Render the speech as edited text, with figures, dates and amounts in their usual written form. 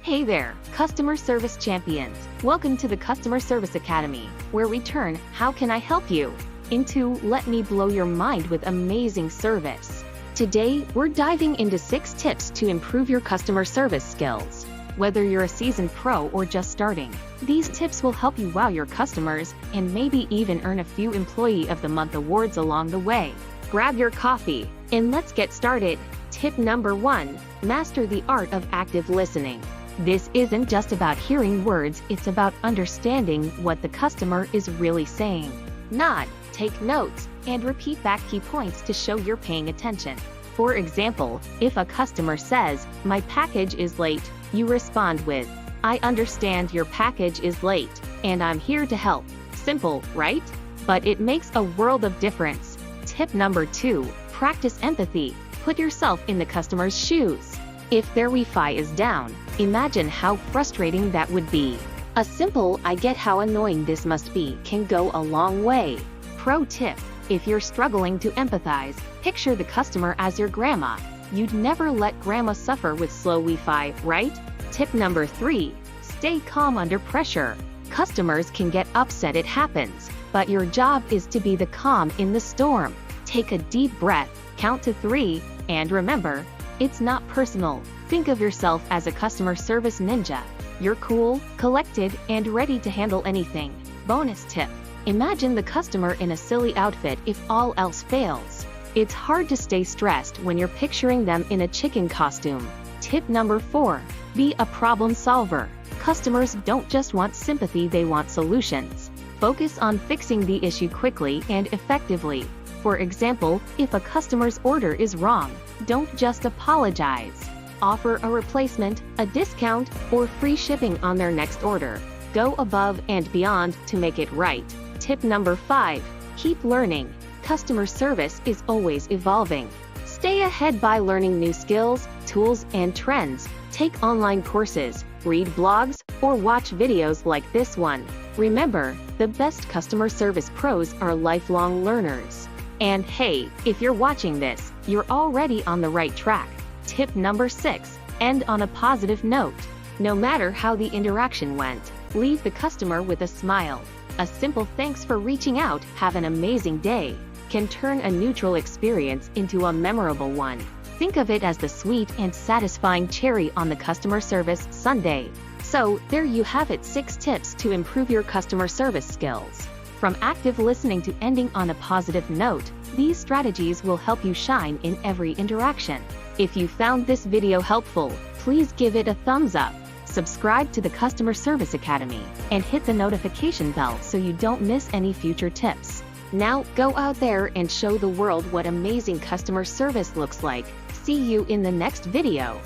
Hey there, customer service champions. Welcome to the Customer Service Academy, where we turn "How can I help you?" into "Let me blow your mind with amazing service." Today, we're diving into 6 tips to improve your customer service skills. Whether you're a seasoned pro or just starting, these tips will help you wow your customers and maybe even earn a few Employee of the Month awards along the way. Grab your coffee, and let's get started. Tip number 1, master the art of active listening. This isn't just about hearing words, it's about understanding what the customer is really saying. Nod, take notes, and repeat back key points to show you're paying attention. For example, if a customer says, "My package is late," you respond with, "I understand your package is late, and I'm here to help." Simple, right? But it makes a world of difference. Tip number 2, practice empathy. Put yourself in the customer's shoes. If their Wi-Fi is down, imagine how frustrating that would be. A simple "I get how annoying this must be" can go a long way. Pro tip: if you're struggling to empathize, picture the customer as your grandma. You'd never let grandma suffer with slow Wi-Fi, right? Tip number 3, stay calm under pressure. Customers can get upset, it happens, but your job is to be the calm in the storm. Take a deep breath, count to 3, and remember, it's not personal. Think of yourself as a customer service ninja. You're cool, collected, and ready to handle anything. Bonus tip: imagine the customer in a silly outfit if all else fails. It's hard to stay stressed when you're picturing them in a chicken costume. Tip number 4, be a problem solver. Customers don't just want sympathy, they want solutions. Focus on fixing the issue quickly and effectively. For example, if a customer's order is wrong, don't just apologize. Offer a replacement, a discount, or free shipping on their next order. Go above and beyond to make it right. Tip number 5, keep learning. Customer service is always evolving. Stay ahead by learning new skills, tools, and trends. Take online courses, read blogs, or watch videos like this one. Remember, the best customer service pros are lifelong learners. And hey, if you're watching this, you're already on the right track. Tip number 6, end on a positive note. No matter how the interaction went, leave the customer with a smile. A simple "thanks for reaching out, have an amazing day" can turn a neutral experience into a memorable one. Think of it as the sweet and satisfying cherry on the customer service sundae. So, there you have it, 6 tips to improve your customer service skills. From active listening to ending on a positive note, these strategies will help you shine in every interaction. If you found this video helpful, please give it a thumbs up, subscribe to the Customer Service Academy, and hit the notification bell so you don't miss any future tips. Now, go out there and show the world what amazing customer service looks like. See you in the next video.